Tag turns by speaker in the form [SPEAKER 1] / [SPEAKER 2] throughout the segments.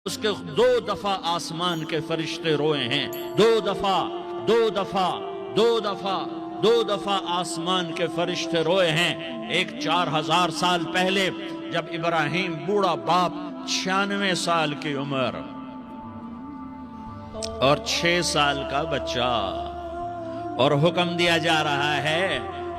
[SPEAKER 1] اس کے 2 دفعہ آسمان کے فرشتے روئے ہیں، 2 دفعہ 2 دفعہ 2 دفعہ 2 دفعہ آسمان کے فرشتے روئے ہیں۔ ایک 4000 سال پہلے جب ابراہیم بوڑھا باپ 96 سال کی عمر اور 6 سال کا بچہ، اور حکم دیا جا رہا ہے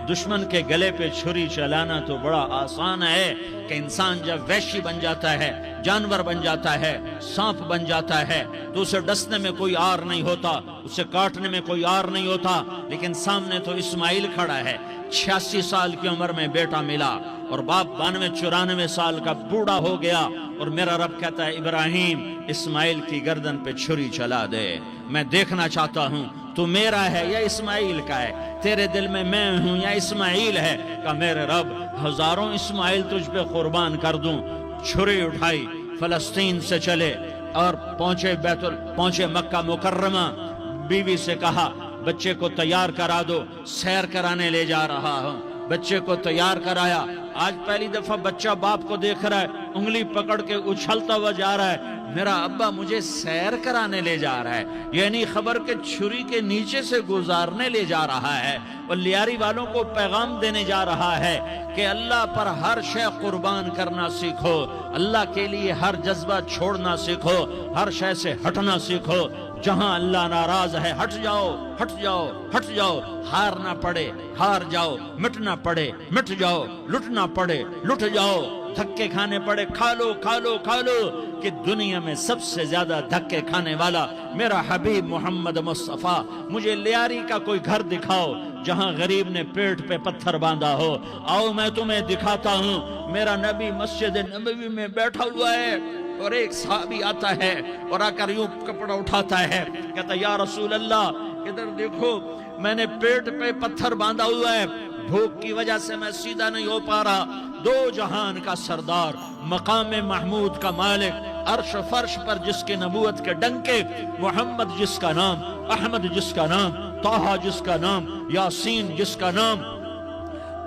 [SPEAKER 1] دشمن کے گلے پہ چھری چلانا تو بڑا آسان ہے کہ انسان جب وحشی بن جاتا ہے، جانور بن جاتا ہے، سانپ بن جاتا ہے تو اسے ڈسنے میں کوئی آر نہیں ہوتا، اسے کاٹنے میں کوئی آر نہیں ہوتا، لیکن سامنے تو اسماعیل کھڑا ہے، 86 سال کی عمر میں بیٹا ملا اور باپ 92-94 سال کا بوڑھا ہو گیا، اور میرا رب کہتا ہے ابراہیم اسماعیل کی گردن پہ چھری چلا دے، میں دیکھنا چاہتا ہوں تو میرا ہے یا اسماعیل کا ہے، تیرے دل میں میں ہوں یا اسماعیل ہے؟ کہ میرے رب ہزاروں اسماعیل تجھ پہ قربان کر دوں۔ چھری اٹھائی، فلسطین سے چلے اور پہنچے مکہ مکرمہ، بیوی سے کہا بچے کو تیار کرا دو، سیر کرانے لے جا رہا ہوں۔ بچے کو تیار کرایا، آج پہلی دفعہ بچہ باپ کو دیکھ رہا ہے، انگلی پکڑ کے اچھلتا ہوا جا رہا ہے، میرا ابا مجھے سیر کرانے لے جا رہا ہے، یعنی خبر کے چھری کے نیچے سے گزارنے لے جا رہا ہے، اور لیاری والوں کو پیغام دینے جا رہا ہے کہ اللہ پر ہر شے قربان کرنا سیکھو، اللہ کے لیے ہر جذبہ چھوڑنا سیکھو، ہر شے سے ہٹنا سیکھو، جہاں اللہ ناراض ہے ہٹ جاؤ ہٹ جاؤ ہٹ جاؤ، ہارنا پڑے ہار جاؤ، مٹنا پڑے مٹ جاؤ، لٹنا پڑے لٹ جاؤ، دھکے کھانے پڑے کھا لو کھا لو کھا لو، کہ دنیا میں سب سے زیادہ دھکے کھانے والا میرا حبیب محمد مصطفیٰ، مجھے لیاری کا کوئی گھر دکھاؤ جہاں غریب نے پیٹ پہ پتھر باندھا ہو، آؤ میں تمہیں دکھاتا ہوں۔ میرا نبی مسجد نبوی میں بیٹھا ہوا ہے اور ایک صحابی آتا ہے اور آ کر یوں کپڑا اٹھاتا ہے، کہتا یا رسول اللہ ادھر دیکھو، میں نے پیٹ پہ پتھر باندھا ہوا ہے، بھوک کی وجہ سے میں سیدھا نہیں ہو پا رہا، 2 جہان کا سردار، مقام محمود کا مالک، عرش فرش پر جس کی نبوت کے ڈنکے، محمد جس کا نام، احمد جس کا نام، طٰہٰ جس کا نام، یاسین جس کا نام،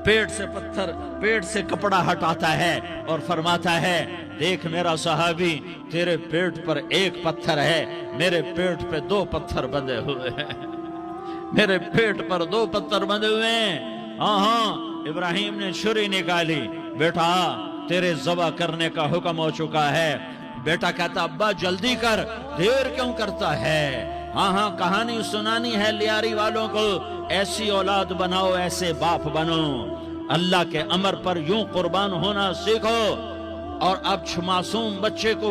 [SPEAKER 1] پیٹ سے کپڑا ہٹاتا ہے اور فرماتا ہے دیکھ میرا صحابی، تیرے پیٹ پر 1 پتھر ہے، میرے پیٹ پہ 2 پتھر بندھے ہوئے ہیں، میرے پیٹ پر 2 پتھر بندھے ہوئے ہیں۔ ہاں ابراہیم نے چھری نکالی، بیٹا تیرے ذبح کرنے کا حکم ہو چکا ہے۔ بیٹا کہتا ابا جلدی کر، دیر کیوں کرتا ہے؟ ہاں کہانی سنانی ہے لیاری والوں کو، ایسی اولاد بناؤ، ایسے باپ بنو، اللہ کے امر پر یوں قربان ہونا سیکھو۔ اور اب معصوم بچے کو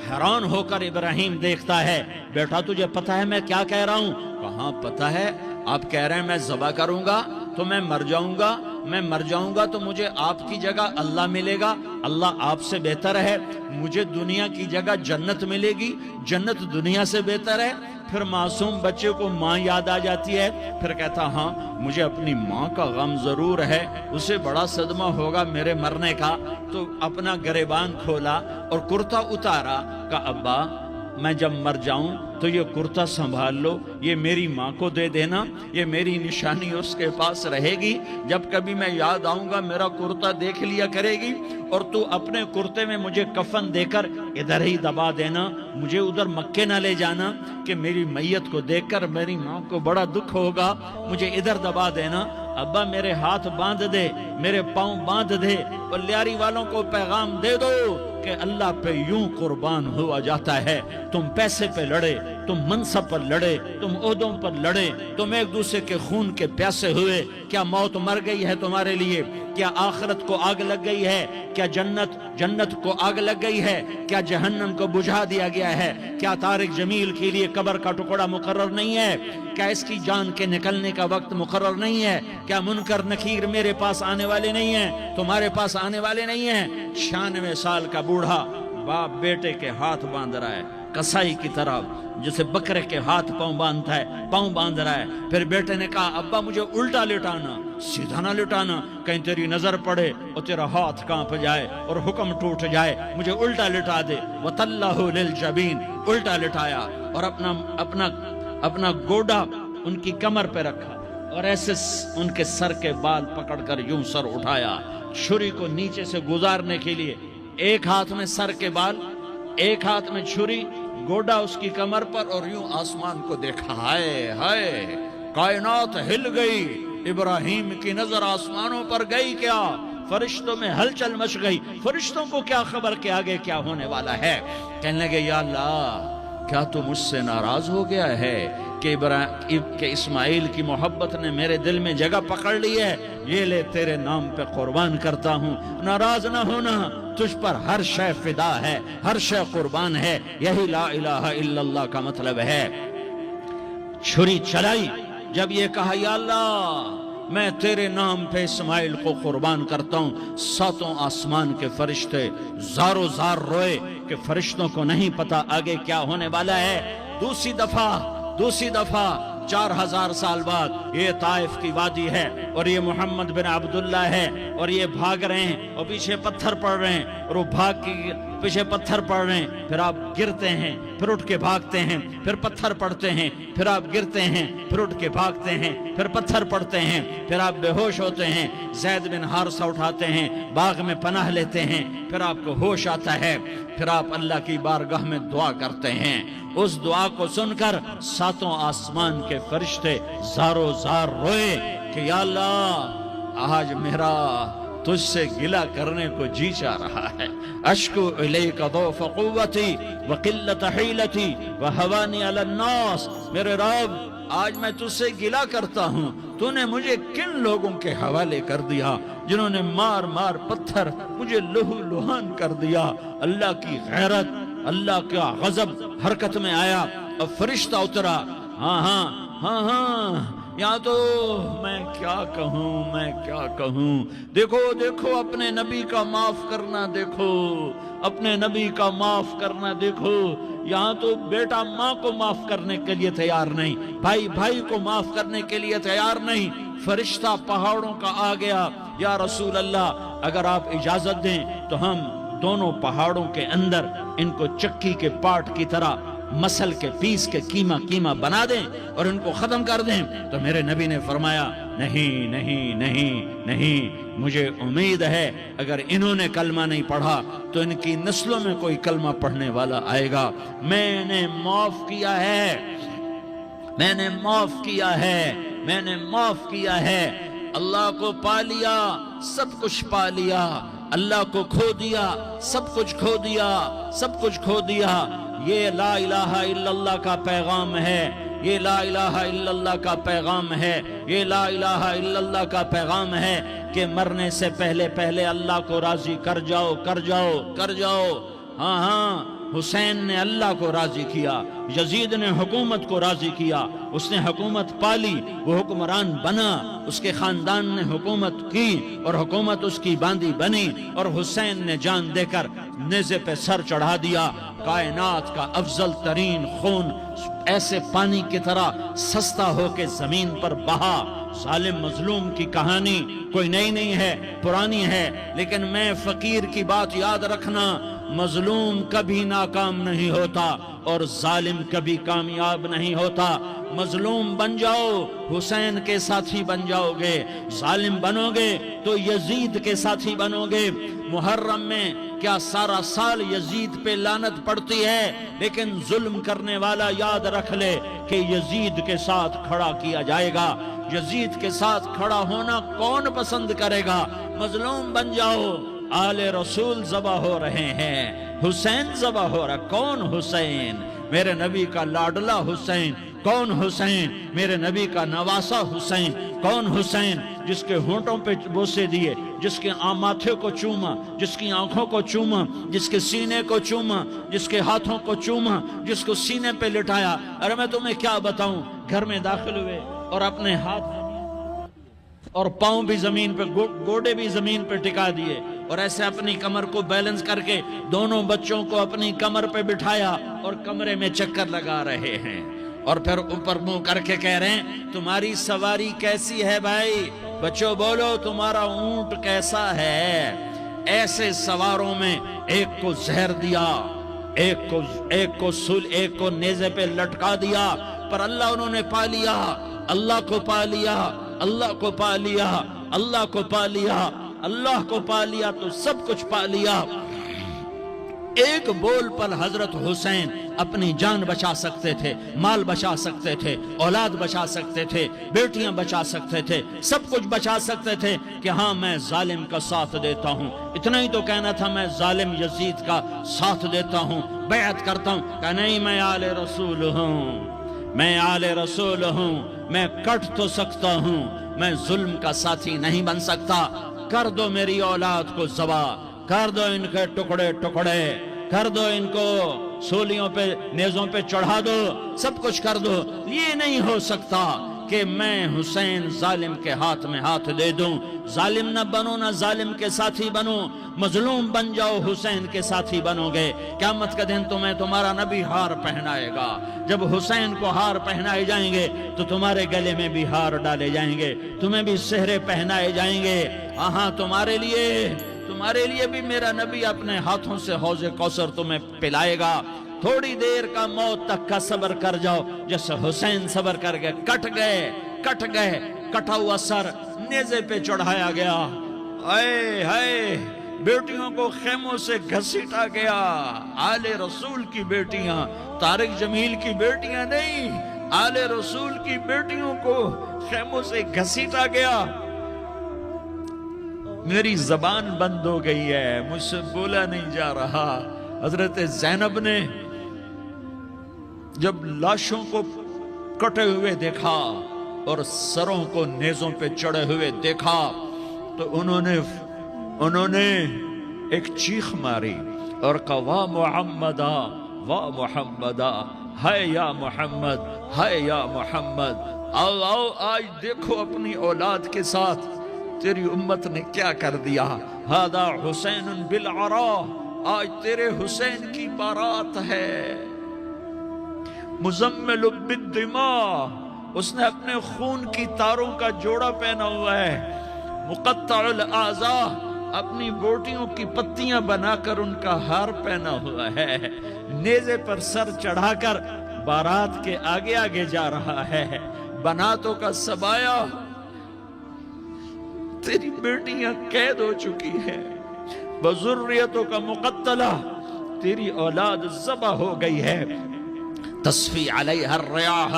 [SPEAKER 1] حیران ہو کر ابراہیم دیکھتا ہے، بیٹا تجھے پتا ہے میں کیا کہہ رہا ہوں؟ کہاں پتا ہے، آپ کہہ رہے ہیں میں ذبح کروں گا تو میں مر جاؤں گا، میں مر جاؤں گا تو مجھے آپ کی جگہ اللہ ملے گا، اللہ آپ سے بہتر ہے، مجھے دنیا کی جگہ جنت ملے گی، جنت دنیا سے بہتر ہے۔ پھر معصوم بچے کو ماں یاد آ جاتی ہے، پھر کہتا ہاں مجھے اپنی ماں کا غم ضرور ہے، اسے بڑا صدمہ ہوگا میرے مرنے کا، تو اپنا گریبان کھولا اور کرتا اتارا، کہا ابا میں جب مر جاؤں تو یہ کرتا سنبھال لو، یہ میری ماں کو دے دینا، یہ میری نشانی اس کے پاس رہے گی، جب کبھی میں یاد آؤں گا میرا کرتا دیکھ لیا کرے گی، اور تو اپنے کرتے میں مجھے کفن دے کر ادھر ہی دبا دینا، مجھے ادھر مکے نہ لے جانا کہ میری میت کو دیکھ کر میری ماں کو بڑا دکھ ہوگا، مجھے ادھر دبا دینا۔ ابا میرے ہاتھ باندھ دے، میرے پاؤں باندھ دے، اور لیاری والوں کو پیغام دے دو کہ اللہ پہ یوں قربان ہوا جاتا ہے۔ تم پیسے پہ لڑے، تم منصب پر لڑے، تم عہدوں پر لڑے، تم ایک دوسرے کے خون کے پیاسے ہوئے، کیا موت مر گئی ہے تمہارے لیے؟ کیا آخرت کو آگ لگ گئی ہے؟ کیا جنت کو آگ لگ گئی ہے؟ کیا جہنم کو بجھا دیا گیا ہے؟ کیا طارق جمیل کے لیے قبر کا ٹکڑا مقرر نہیں ہے؟ کیا اس کی جان کے نکلنے کا وقت مقرر نہیں ہے؟ کیا منکر نکیر میرے پاس آنے والے نہیں ہیں، تمہارے پاس آنے والے نہیں ہیں؟ 96 سال کا بوڑھا باپ بیٹے کے ہاتھ باندھ رہا ہے، کسائی کی طرح جسے بکرے کے ہاتھ پاؤں باندھتا ہے، پاؤں باندھ رہا ہے۔ پھر بیٹے نے کہا ابا مجھے الٹا لٹانا، سیدھا نہ لٹانا، کہیں تیری نظر پڑے اور تیرا ہاتھ کانپ جائے اور حکم ٹوٹ جائے، مجھے الٹا لٹا دے۔ وَتَلَّهُ لِلْجَبِينِ، الٹا لٹایا اور اپنا گوڈا ان کی کمر پہ رکھا اور ایسے ان کے سر کے بال پکڑ کر یوں سر اٹھایا، چھری کو نیچے سے گزارنے کے لیے، ایک ہاتھ میں سر کے بال، ایک ہاتھ میں چھری، گوڈا اس کی کمر پر، اور یوں آسمان کو دیکھا، ہائے ہائے کائنات ہل گئی، ابراہیم کی نظر آسمانوں پر گئی کیا؟ فرشتوں میں ہلچل مچ گئی، فرشتوں کو کیا خبر کہ آگے کیا ہونے والا ہے؟ کہنے لگے یا اللہ کیا تو مجھ سے ناراض ہو گیا ہے کہ اسماعیل کی محبت نے میرے دل میں جگہ پکڑ لی ہے؟ یہ لے تیرے نام پہ قربان کرتا ہوں، ناراض نہ ہونا، تجھ پر ہر شے فدا ہے، ہر شے قربان ہے، یہی لا الہ الا اللہ کا مطلب ہے۔ چھری چلائی، جب یہ کہا یا اللہ میں تیرے نام پہ اسماعیل کو قربان کرتا ہوں، ساتوں آسمان کے فرشتے زارو زار روئے کہ فرشتوں کو نہیں پتا آگے کیا ہونے والا ہے۔ دوسری دفعہ 4000 سال بعد یہ طائف کی وادی ہے اور یہ محمد بن عبداللہ ہے اور یہ بھاگ رہے ہیں اور پیچھے پتھر پڑ رہے ہیں، اور وہ بھاگ کے پیچھے پتھر پڑ رہے ہیں، پھر آپ گرتے ہیں، پھر اٹھ کے بھاگتے ہیں، پھر پتھر پڑتے ہیں، پھر آپ گرتے ہیں، پھر اٹھ کے بھاگتے ہیں، پھر پتھر پڑتے ہیں، پھر آپ بے ہوش ہوتے ہیں، زید بن حارثہ اٹھاتے ہیں، باغ میں پناہ لیتے ہیں، پھر آپ کو ہوش آتا ہے، پھر آپ اللہ کی بارگاہ میں دعا کرتے ہیں۔ اس دعا کو سن کر ساتوں آسمان کے فرشتے زارو زار روئے کہ یا اللہ آج میرا تجھ سے گلہ کرنے کو جی چاہ رہا ہے، اشکو الیک ضعف قوتی وقلت حیلتی وہوانی علی الناس، میرے رب آج میں تجھ سے گلہ کرتا ہوں، تو نے مجھے کن لوگوں کے حوالے کر دیا جنہوں نے مار مار پتھر مجھے لہو لہان کر دیا۔ اللہ کی غیرت، اللہ کا غضب حرکت میں آیا، اب فرشتہ اترا، ہاں یا تو میں کیا کہوں، دیکھو اپنے نبی کا معاف کرنا، دیکھو اپنے نبی کا معاف کرنا، دیکھو یہاں تو بیٹا ماں کو معاف کرنے کے لیے تیار نہیں، بھائی کو معاف کرنے کے لیے تیار نہیں۔ فرشتہ پہاڑوں کا آ گیا، یا رسول اللہ اگر آپ اجازت دیں تو ہم دونوں پہاڑوں کے اندر ان کو چکی کے پاٹ کی طرح مسل کے پیس کے کیما بنا دیں اور ان کو ختم کر دیں۔ تو میرے نبی نے فرمایا نہیں، مجھے امید ہے اگر انہوں نے کلمہ نہیں پڑھا تو ان کی نسلوں میں کوئی کلمہ پڑھنے والا آئے گا۔ میں نے معاف کیا ہے، اللہ کو پا لیا، سب کچھ پا لیا، اللہ کو کھو دیا، سب کچھ کھو دیا۔ یہ لا الہ الا اللہ کا پیغام ہے، یہ لا الہ الا اللہ کا پیغام ہے، یہ لا الہ الا اللہ کا پیغام ہے کہ مرنے سے پہلے اللہ کو راضی کر جاؤ۔ ہاں حسین نے اللہ کو راضی کیا، یزید نے حکومت کو راضی کیا، اس نے حکومت پالی، وہ حکمران بنا، اس کے خاندان نے حکومت کی اور حکومت اس کی باندھی بنی، اور حسین نے جان دے کر نیزے پہ سر چڑھا دیا۔ کائنات کا افضل ترین خون ایسے پانی کی طرح سستا ہو کے زمین پر بہا۔ ظالم مظلوم کی کہانی کوئی نئی نہیں ہے، پرانی ہے، لیکن میں فقیر کی بات یاد رکھنا، مظلوم کبھی ناکام نہیں ہوتا اور ظالم کبھی کامیاب نہیں ہوتا۔ مظلوم بن جاؤ حسین کے ساتھی بن جاؤ گے، ظالم بنو گے تو یزید کے ساتھی بنو گے۔ محرم میں کیا سارا سال یزید پہ لعنت پڑتی ہے، لیکن ظلم کرنے والا یاد رکھ لے کہ یزید کے ساتھ کھڑا کیا جائے گا۔ یزید کے ساتھ کھڑا ہونا کون پسند کرے گا؟ مظلوم بن جاؤ۔ آل رسول ذبح ہو رہے ہیں، حسین ذبح ہو رہا، کون حسین؟ میرے نبی کا لاڈلا حسین، کون حسین؟ میرے نبی کا نواسا حسین، کون حسین؟ جس کے ہونٹوں پہ بوسے دیے، جس کے ماتھے کو چوما، جس کی آنکھوں کو چوما، جس کے سینے کو چوما، جس کے ہاتھوں کو چوما، جس کو سینے پہ لٹایا۔ ارے میں تمہیں کیا بتاؤں، گھر میں داخل ہوئے اور اپنے ہاتھ اور پاؤں بھی زمین پہ، گوڑے بھی زمین پہ ٹکا دیے، اور ایسے اپنی کمر کو بیلنس کر کے دونوں بچوں کو اپنی کمر پہ بٹھایا اور کمرے میں چکر لگا رہے ہیں، اور پھر اوپر منہ کر کے کہہ رہے ہیں تمہاری سواری کیسی ہے بھائی؟ بچوں بولو تمہارا اونٹ کیسا ہے؟ ایسے سواروں میں ایک کو زہر دیا، ایک کو نیزے پہ لٹکا دیا، پر اللہ انہوں نے پا لیا، اللہ کو پا لیا، اللہ کو پا لیا، اللہ کو پا لیا، اللہ کو پا لیا تو سب کچھ پا لیا۔ ایک بول پر حضرت حسین اپنی جان بچا سکتے تھے، مال بچا سکتے تھے، اولاد بچا سکتے تھے، بیٹیاں بچا سکتے تھے، سب کچھ بچا سکتے تھے کہ ہاں میں ظالم کا ساتھ دیتا ہوں۔ اتنا ہی تو کہنا تھا میں ظالم یزید کا ساتھ دیتا ہوں، بیعت کرتا ہوں، کہ نہیں میں آل رسول ہوں، میں آل رسول ہوں، میں کٹ تو سکتا ہوں، میں ظلم کا ساتھی نہیں بن سکتا۔ کر دو میری اولاد کو ذبح، کر دو ان کے ٹکڑے ٹکڑے، کر دو ان کو سولیوں پہ نیزوں پہ چڑھا دو، سب کچھ کر دو۔ یہ نہیں ہو سکتا کہ میں حسین ظالم کے ہاتھ میں ہاتھ دے دوں۔ ظالم نہ بنو، نہ ظالم کے ساتھی بنو، مظلوم بن جاؤ، حسین کے ساتھی بنو گے۔ قیامت کا دن تمہیں تمہارا نبی ہار پہنائے گا۔ جب حسین کو ہار پہنائے جائیں گے تو تمہارے گلے میں بھی ہار ڈالے جائیں گے، تمہیں بھی سہرے پہنائے جائیں گے۔ ہاں تمہارے لیے بھی میرا نبی اپنے ہاتھوں سے حوض کوثر تمہیں پلائے گا۔ تھوڑی دیر کا موت تک کا صبر کر جاؤ، جیسے حسین صبر کر کے کٹ گئے، کٹا ہوا سر نیزے پہ چڑھایا گیا۔ اے ہائے، بیٹیوں کو خیموں سے گھسیٹا گیا۔ آل رسول کی بیٹیاں، طارق جمیل کی بیٹیاں نہیں، آل رسول کی بیٹیوں کو خیموں سے گھسیٹا گیا۔ میری زبان بند ہو گئی ہے، مجھ سے بولا نہیں جا رہا۔ حضرت زینب نے جب لاشوں کو کٹے ہوئے دیکھا اور سروں کو نیزوں پہ چڑھے ہوئے دیکھا تو انہوں نے ایک چیخ ماری اور کہا واہ محمدہ، واہ محمدہ، ہائے یا محمد، ہائے یا محمد۔ آؤ آج دیکھو اپنی اولاد کے ساتھ تیری امت نے کیا کر دیا۔ ہذا حسین بالعراء، آج تیرے حسین کی بارات ہے۔ مزمل بالدماء، اس نے اپنے خون کی تاروں کا جوڑا پہنا ہوا ہے۔ مقطع الاعضاء، اپنی بوٹیوں کی پتیاں بنا کر ان کا ہار پہنا ہوا ہے۔ نیزے پر سر چڑھا کر بارات کے آگے آگے جا رہا ہے۔ بناتوں کا سبایا، تیری بیٹیاں قید ہو چکی ہیں۔ بذریتوں کا مقتلہ، تیری اولاد ذبح ہو گئی ہے۔ تصفی علیہ الریاح،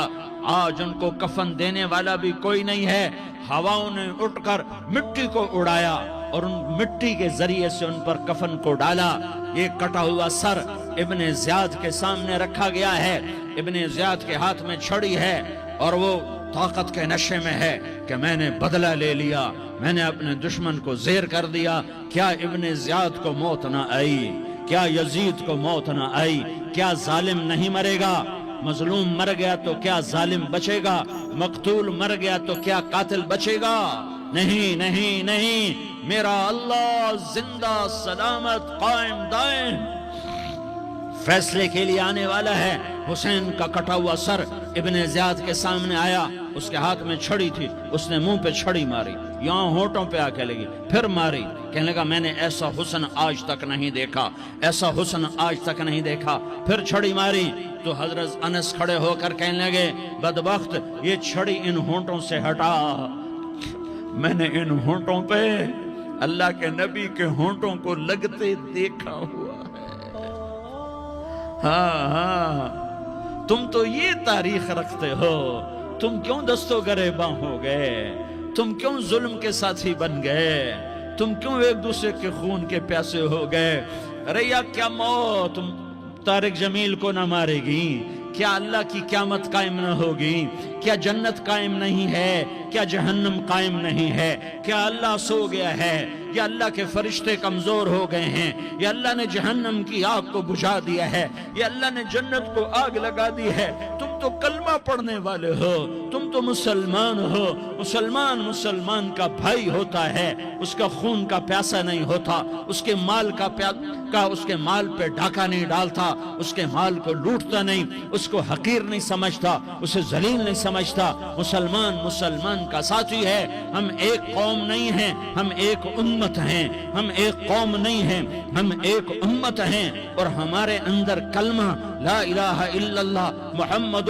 [SPEAKER 1] آج ان کو کفن دینے والا بھی کوئی نہیں ہے۔ ہواؤں نے اٹھ کر مٹی کو اڑایا اور ان مٹی کے ذریعے سے ان پر کفن کو ڈالا۔ یہ کٹا ہوا سر ابن زیاد کے سامنے رکھا گیا ہے۔ ابن زیاد کے ہاتھ میں چھڑی ہے اور وہ طاقت کے نشے میں ہے کہ میں نے بدلہ لے لیا، میں نے اپنے دشمن کو زیر کر دیا۔ کیا ابن زیاد کو موت نہ آئی؟ کیا یزید کو موت نہ آئی؟ کیا ظالم نہیں مرے گا؟ مظلوم مر گیا تو کیا ظالم بچے گا؟ مقتول مر گیا تو کیا قاتل بچے گا؟ نہیں نہیں نہیں، میرا اللہ زندہ سلامت قائم دائم فیصلے کے لیے آنے والا ہے۔ حسین کا کٹا ہوا سر ابن زیاد کے سامنے آیا، اس کے ہاتھ میں چھڑی تھی، اس نے منہ پہ چھڑی ماری، یہاں ہونٹوں پہ آ کے لگی، پھر ماری، کہنے لگا میں نے ایسا حسن آج تک نہیں دیکھا، ایسا حسن آج تک نہیں دیکھا، پھر چھڑی ماری تو حضرت انس کھڑے ہو کر کہنے لگے بدبخت، یہ چھڑی ان ہونٹوں سے ہٹا۔ میں نے ان ہونٹوں پہ اللہ کے نبی کے ہونٹوں کو لگتے دیکھا ہوا ہے۔ ہاں تم تو یہ تاریخ رکھتے ہو، تم کیوں دست و گریباں ہو گئے؟ تم کیوں ظلم کے ساتھی بن گئے؟ تم کیوں ایک دوسرے کے خون کے پیاسے ہو گئے؟ ارے یا کیا موت طارق جمیل کو نہ مارے گی؟ کیا اللہ کی قیامت قائم نہ ہوگی؟ کیا جنت قائم نہیں ہے؟ کیا جہنم قائم نہیں ہے؟ کیا اللہ سو گیا ہے؟ یا اللہ کے فرشتے کمزور ہو گئے ہیں؟ یا اللہ نے جہنم کی آگ کو بجھا دیا ہے؟ یا اللہ نے جنت کو آگ لگا دی ہے؟ تم تو کلمہ پڑھنے والے ہو، تم تو مسلمان ہو۔ مسلمان کا بھائی ہوتا ہے، اس کا خون کا پیاسا نہیں ہوتا، اس کے مال اس کے مال پہ ڈاکہ نہیں ڈالتا، اس کے مال کو لوٹتا نہیں، اس کو حقیر نہیں سمجھتا، اسے ذلیل نہیں سمجھتا۔ مسلمان کا ساتھی ہے۔ ہم ایک قوم نہیں ہیں، ہم ایک امت ہیں، ہم ایک قوم نہیں ہیں، ہم ایک امت ہیں، اور ہمارے اندر کلمہ لا الہ الا اللہ محمد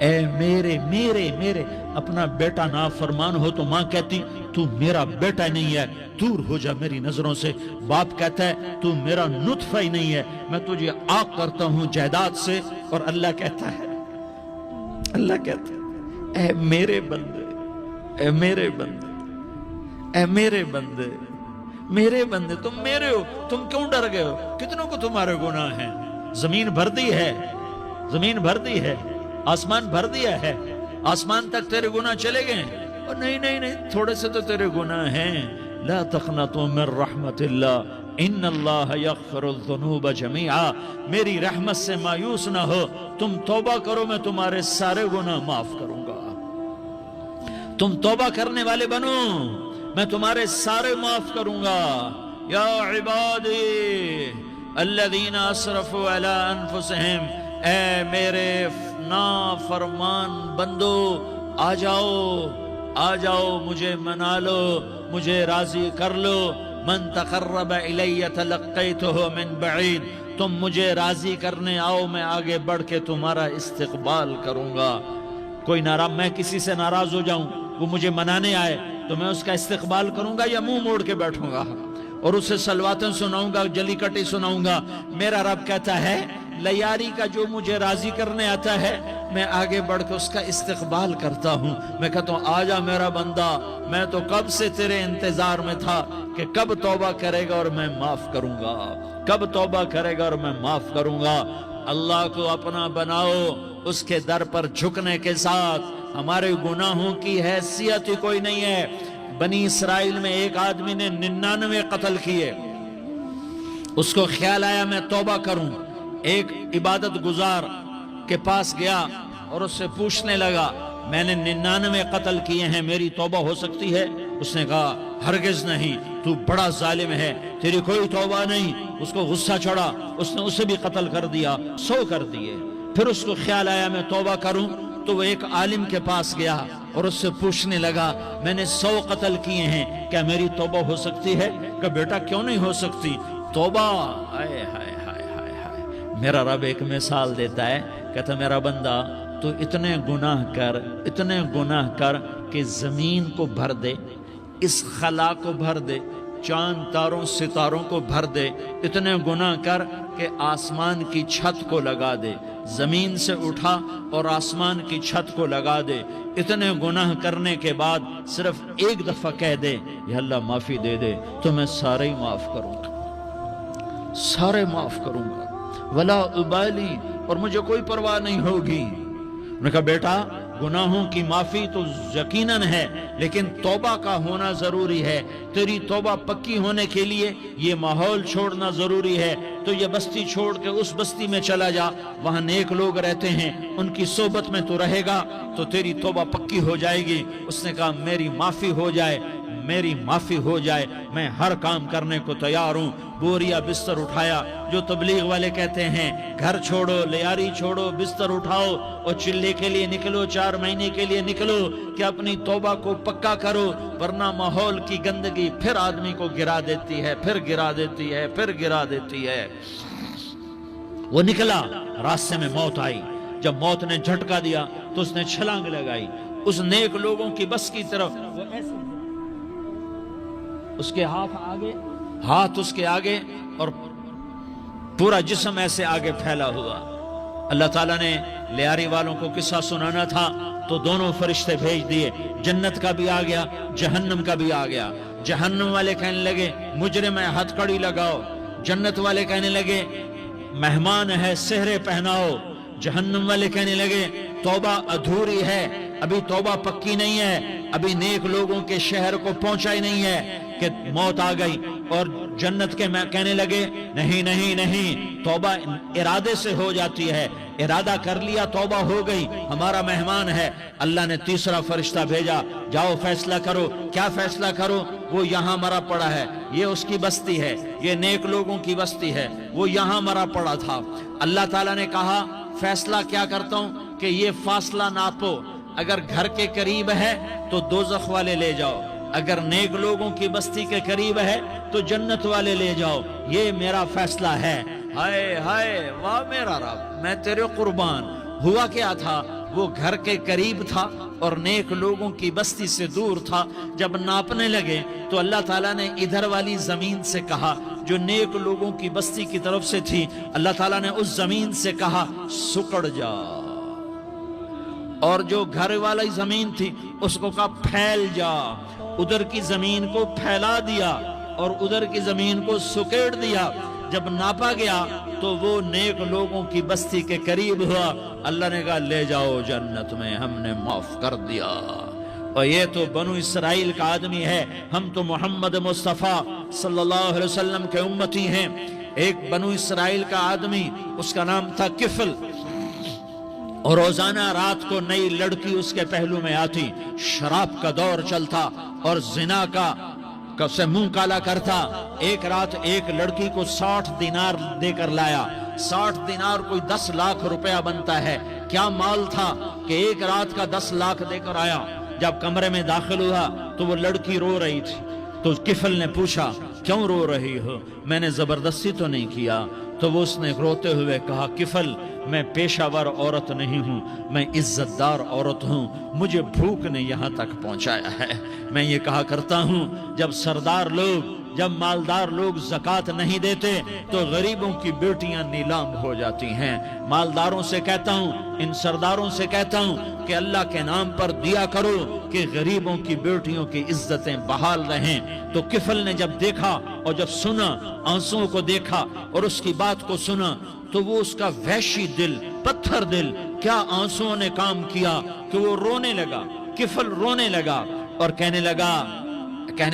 [SPEAKER 1] اے میرے میرے میرے اپنا بیٹا نافرمان ہو تو ماں کہتی تو میرا بیٹا نہیں ہے، دور ہو جا میری نظروں سے۔ باپ کہتا ہے تو میرا نطفہ ہی نہیں ہے، میں تجھے عاق کرتا ہوں جائیداد سے۔ اور اللہ کہتا ہے اے میرے بندے، اے میرے بندے، اے میرے بندے، میرے بندے، تم میرے ہو، تم کیوں ڈر گئے ہو؟ کتنوں کو تمہارے گناہ ہیں؟ زمین بھر دی ہے، زمین بھر دی ہے، آسمان بھر دیا ہے، آسمان تک تیرے گناہ چلے گئے ہیں۔ اور نہیں نہیں نہیں، تھوڑے سے تو تیرے گناہ ہیں۔ لا تقنطوا من رحمت اللہ ان اللہ یغفر الذنوب جمیعا، میری رحمت سے مایوس نہ ہو، تم توبہ کرو، میں تمہارے سارے گناہ معاف کروں گا۔ تم توبہ کرنے والے بنو، میں تمہارے سارے معاف کروں گا۔ یا عبادی الذین اسرفوا علی انفسہم، اے میرے نافرمان بندو، آ جاؤ مجھے منا لو، مجھے راضی کر لو۔ من تقرب الی تلقیتہ من بعید، تم مجھے راضی کرنے آؤ، میں آگے بڑھ کے تمہارا استقبال کروں گا۔ کوئی ناراض، میں کسی سے ناراض ہو جاؤں، وہ مجھے منانے آئے تو میں اس کا استقبال کروں گا یا منہ موڑ کے بیٹھوں گا اور اسے صلواتیں سناؤں گا، جلی کٹی سناؤں گا؟ میرا رب کہتا ہے لیاری کا جو مجھے راضی کرنے آتا ہے میں آگے بڑھ کے اس کا استقبال کرتا ہوں۔ میں کہتا ہوں آجا میرا بندہ، میں تو کب سے تیرے انتظار میں تھا کہ کب توبہ کرے گا اور میں معاف کروں گا، کب توبہ کرے گا اور میں معاف کروں گا۔ اللہ کو اپنا بناؤ، اس کے در پر جھکنے کے ساتھ۔ ہمارے گناہوں کی حیثیت ہی کوئی نہیں ہے۔ بنی اسرائیل میں ایک آدمی نے 99 قتل کیے، اس کو خیال آیا میں توبہ کروں، ایک عبادت گزار کے پاس گیا اور اس سے پوچھنے لگا میں نے 99 قتل کیے ہیں، میری توبہ ہو سکتی ہے؟ اس نے کہا ہرگز نہیں، تو بڑا ظالم ہے، تیری کوئی توبہ نہیں۔ اس کو غصہ چڑھا، اس نے اسے بھی قتل کر دیا، 100 کر دیے۔ پھر اس کو خیال آیا میں توبہ کروں، تو وہ ایک عالم کے پاس گیا اور اس سے پوچھنے لگا میں نے 100 قتل کیے ہیں، کیا میری توبہ ہو سکتی ہے؟ کہ بیٹا کیوں نہیں ہو سکتی توبہ؟ آئے ہائے ہائے ہائے ہائے۔ میرا رب ایک مثال دیتا ہے، کہتا میرا بندہ تو اتنے گناہ کر کہ زمین کو بھر دے، اس خلا کو بھر دے، چاند تاروں ستاروں کو بھر دے، اتنے گناہ کر کہ آسمان کی چھت کو لگا دے، زمین سے اٹھا اور آسمان کی چھت کو لگا دے۔ اتنے گناہ کرنے کے بعد صرف ایک دفعہ کہہ دے یا اللہ معافی دے دے تو میں سارے ہی معاف کروں گا، سارے معاف کروں گا، ولا ابالی، اور مجھے کوئی پرواہ نہیں ہوگی۔ انہوں نے کہا بیٹا گناہوں کی معافی تو یقیناً ہے، لیکن توبہ کا ہونا ضروری ہے۔ تیری توبہ پکی ہونے کے لیے یہ ماحول چھوڑنا ضروری ہے۔ تو یہ بستی چھوڑ کے اس بستی میں چلا جا، وہاں نیک لوگ رہتے ہیں، ان کی صحبت میں تو رہے گا تو تیری توبہ پکی ہو جائے گی۔ اس نے کہا میری معافی ہو جائے، میری معافی ہو جائے، میں ہر کام کرنے کو تیار ہوں۔ بوریا بستر اٹھایا، جو تبلیغ والے کہتے ہیں گھر چھوڑو، لیاری چھوڑو، بستر اٹھاؤ اور چلے کے لیے نکلو، 4 مہینے کے لیے نکلو کہ اپنی توبہ کو پکا کرو، ورنہ ماحول کی گندگی پھر آدمی کو گرا دیتی ہے، پھر گرا دیتی ہے، پھر گرا دیتی ہے۔ وہ نکلا، راستے میں موت آئی، جب موت نے جھٹکا دیا تو اس نے چھلانگ لگائی اس نیک لوگوں کی بس کی طرف، وہ ایسے اس کے ہاتھ اس کے آگے اور پورا جسم ایسے آگے پھیلا ہوا۔ اللہ تعالیٰ نے لیاری والوں کو قصہ سنانا تھا تو دونوں فرشتے بھیج دیے، جنت کا بھی آ گیا، جہنم کا بھی آ گیا۔ جہنم والے کہنے لگے مجرم ہے، ہتھ کڑی لگاؤ۔ جنت والے کہنے لگے مہمان ہے، سہرے پہناؤ۔ جہنم والے کہنے لگے توبہ ادھوری ہے، ابھی توبہ پکی نہیں ہے، ابھی نیک لوگوں کے شہر کو پہنچا ہی نہیں ہے کہ موت آ گئی۔ اور جنت کے کہنے لگے نہیں نہیں نہیں، توبہ ارادے سے ہو جاتی ہے، ارادہ کر لیا توبہ ہو گئی، ہمارا مہمان ہے۔ اللہ نے تیسرا فرشتہ بھیجا، جاؤ فیصلہ کرو۔ کیا فیصلہ کرو؟ وہ یہاں مرا پڑا ہے، یہ اس کی بستی ہے، یہ نیک لوگوں کی بستی ہے، وہ یہاں مرا پڑا تھا۔ اللہ تعالیٰ نے کہا فیصلہ کیا کرتا ہوں کہ یہ فاصلہ ناپو، اگر گھر کے قریب ہے تو دوزخ والے لے جاؤ، اگر نیک لوگوں کی بستی کے قریب ہے تو جنت والے لے جاؤ، یہ میرا فیصلہ ہے۔ ہائے ہائے، واہ میرا رب، میں تیرے قربان۔ ہوا کیا تھا؟ وہ گھر کے قریب تھا اور نیک لوگوں کی بستی سے دور تھا. جب ناپنے لگے تو اللہ تعالیٰ نے ادھر والی زمین سے کہا جو نیک لوگوں کی بستی کی طرف سے تھی, اللہ تعالیٰ نے اس زمین سے کہا سکڑ جا, اور جو گھر والی زمین تھی اس کو کہا پھیل جا. ادھر کی زمین کو پھیلا دیا اور ادھر کی زمین کو سکیڑ دیا. جب ناپا گیا تو وہ نیک لوگوں کی بستی کے قریب ہوا. اللہ نے کہا لے جاؤ جنت میں, ہم نے معاف کر دیا. اور یہ تو بنو اسرائیل کا آدمی ہے, ہم تو محمد مصطفیٰ صلی اللہ علیہ وسلم کے امتی ہیں. ایک بنو اسرائیل کا آدمی, اس کا نام تھا کفل, اور روزانہ رات کو نئی لڑکی اس کے پہلو میں آتی. شراب کا دور چلتا اور زنا کا سے منہ کالا کرتا. ایک رات ایک لڑکی کو 60 دینار دے کر لایا. 60 دینار کوئی 10 لاکھ روپیہ بنتا ہے. کیا مال تھا کہ ایک رات کا 10 لاکھ دے کر آیا. جب کمرے میں داخل ہوا تو وہ لڑکی رو رہی تھی. تو کفل نے پوچھا کیوں رو رہی ہو, میں نے زبردستی تو نہیں کیا. تو وہ اس نے روتے ہوئے کہا کفل میں پیشہ ور عورت نہیں ہوں, میں عزت دار عورت ہوں, مجھے بھوک نے یہاں تک پہنچایا ہے. میں یہ کہا کرتا ہوں جب سردار لوگ, جب مالدار لوگ زکوٰۃ نہیں دیتے تو غریبوں کی بیٹیاں نیلام ہو جاتی ہیں. مالداروں سے کہتا ہوں, ان سرداروں سے کہتا ہوں کہ اللہ کے نام پر دیا کرو کہ غریبوں کی بیٹیوں کی عزتیں بحال رہیں. تو کفل نے جب دیکھا اور جب سنا, آنسوؤں کو دیکھا اور اس کی بات کو سنا, تو وہ اس کا وحشی دل, پتھر دل, کیا آنسوؤں نے کام کیا کہ وہ رونے لگا. کفل رونے لگا اور کہنے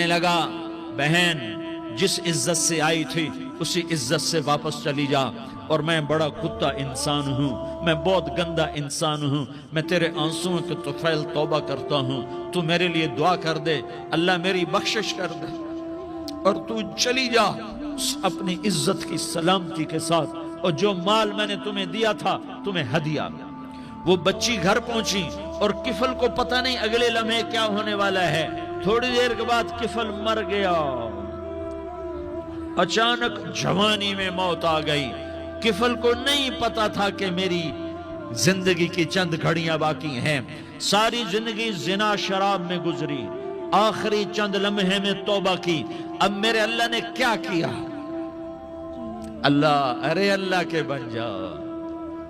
[SPEAKER 1] لگا بہن جس عزت سے آئی تھی اسی عزت سے واپس چلی جا. اور میں بڑا کتا انسان ہوں, میں بہت گندا انسان ہوں, میں تیرے آنسوؤں کے طفیل توبہ کرتا ہوں, تو میرے لیے دعا کر دے, اللہ میری بخشش کر دے, اور تو چلی جا اپنی عزت کی سلامتی کے ساتھ, اور جو مال میں نے تمہیں دیا تھا تمہیں ہدیہ. وہ بچی گھر پہنچی اور کفل کو پتہ نہیں اگلے لمحے کیا ہونے والا ہے. تھوڑی دیر کے بعد کفل مر گیا. اچانک جوانی میں موت آ گئی. کفل کو نہیں پتا تھا کہ میری زندگی کی چند گھڑیاں باقی ہیں. ساری زندگی زنا شراب میں گزری, آخری چند لمحے میں توبہ کی. اب میرے اللہ نے کیا کیا؟ اللہ, ارے اللہ کے بن جاؤ,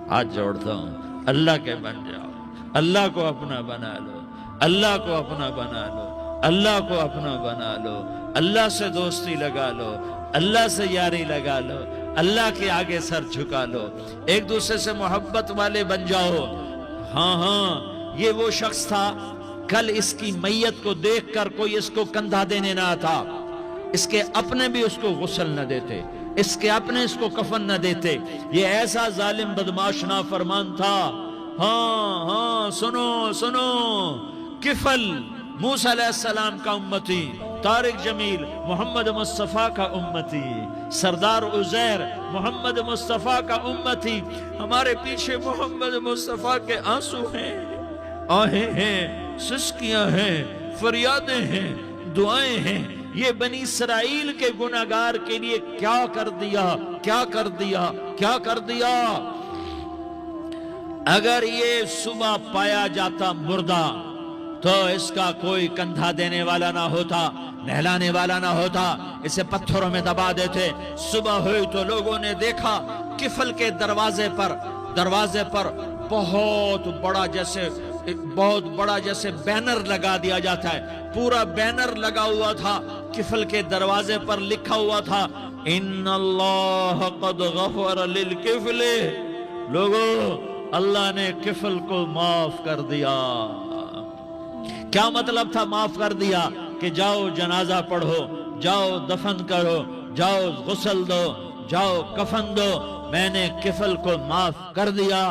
[SPEAKER 1] ہاتھ جوڑتا ہوں, اللہ کے بن جاؤ, اللہ کو اپنا بنا لو, اللہ کو اپنا بنا لو, اللہ کو اپنا بنا لو, اللہ سے دوستی لگا لو, اللہ سے یاری لگا لو, اللہ کے آگے سر جھکا لو, ایک دوسرے سے محبت والے بن جاؤ. ہاں یہ وہ شخص تھا, کل اس کی میت کو دیکھ کر کوئی اس کو کندھا دینے نہ آتا, اس کے اپنے بھی اس کو غسل نہ دیتے, اس کے اپنے اس کو کفن نہ دیتے. یہ ایسا ظالم بدماش نافرمان تھا. ہاں سنو, کفل موسیٰ علیہ السلام کا امتی, طارق جمیل محمد مصطفیٰ کا امتی, سردار عزیر محمد مصطفیٰ کا امتی. ہمارے پیچھے محمد مصطفیٰ کے آنسو ہیں, آہیں ہیں, سسکیاں ہیں, فریادیں ہیں, دعائیں ہیں. یہ بنی اسرائیل کے گناہگار کے لیے کیا کر دیا. اگر یہ صبح پایا جاتا مردہ تو اس کا کوئی کندھا دینے والا نہ ہوتا, نہلانے والا نہ ہوتا, اسے پتھروں میں دبا دیتے. صبح ہوئی تو لوگوں نے دیکھا کفل کے دروازے پر بہت بڑا جیسے بینر لگا دیا جاتا ہے, پورا بینر لگا ہوا تھا. کفل کے دروازے پر لکھا ہوا تھا ان اللہ قد غفر للکفل. لوگوں, اللہ نے کفل کو معاف کر دیا. کیا مطلب تھا معاف کر دیا؟ کہ جاؤ جنازہ پڑھو, جاؤ دفن کرو, جاؤ غسل دو, جاؤ کفن دو, میں نے کفل کو معاف کر دیا.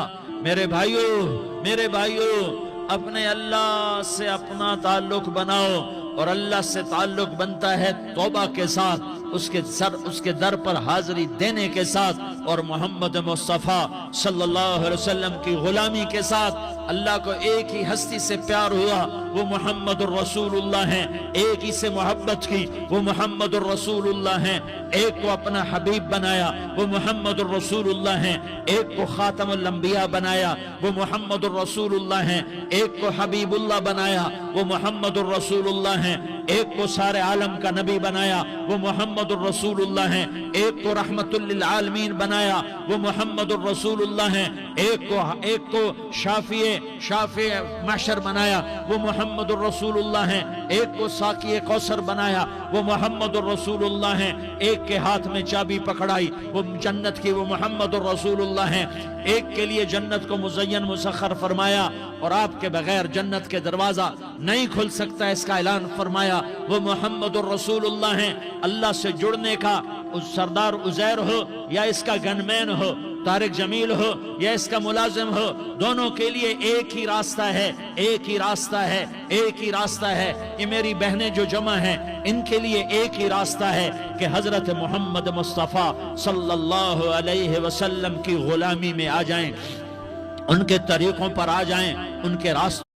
[SPEAKER 1] میرے بھائیو, اپنے اللہ سے اپنا تعلق بناؤ, اور اللہ سے تعلق بنتا ہے توبہ کے ساتھ, اس کے در پر حاضری دینے کے ساتھ, اور محمد مصطفیٰ صلی اللہ علیہ وسلم کی غلامی کے ساتھ. اللہ کو ایک ہی ہستی سے پیار ہوا وہ محمد الرسول اللہ ہیں، ایک ہی سے محبت کی وہ محمد الرسول اللہ ہیں، ایک کو اپنا حبیب بنایا وہ محمد الرسول اللہ ہیں، ایک کو خاتم الانبیاء بنایا وہ محمد الرسول اللہ ہیں، ایک کو حبیب اللہ بنایا وہ محمد الرسول اللہ ہیں، ایک کو سارے عالم کا نبی بنایا وہ محمد الرسول اللہ ہیں، ایک کو رحمت للعالمین بنایا وہ محمد الرسول اللہ ہیں، ایک کو شافع محشر بنایا وہ محمد الرسول اللہ ہیں، ایک کو ساقی کوثر بنایا وہ محمد الرسول اللہ ہیں، ایک کے ہاتھ میں چابی پکڑائی وہ جنت کی وہ محمد الرسول اللہ ہیں، ایک کے لیے جنت کو مزین مسخر فرمایا اور آپ کے بغیر جنت کے دروازہ نہیں کھل سکتا اس کا اعلان فرمایا وہ محمد الرسول اللہ ہیں۔ اللہ سے جڑنے کا سردار عزیر ہو یا اس کا گنمین ہو، طارق جمیل ہو یا اس کا ملازم ہو، دونوں کے لیے ایک ہی راستہ ہے، ایک ہی راستہ ہے، ایک ہی راستہ ہے۔ یہ میری بہنیں جو جمع ہیں ان کے لیے ایک ہی راستہ ہے کہ حضرت محمد مصطفیٰ صلی اللہ علیہ وسلم کی غلامی میں آ جائیں، ان کے طریقوں پر آ جائیں، ان کے راستوں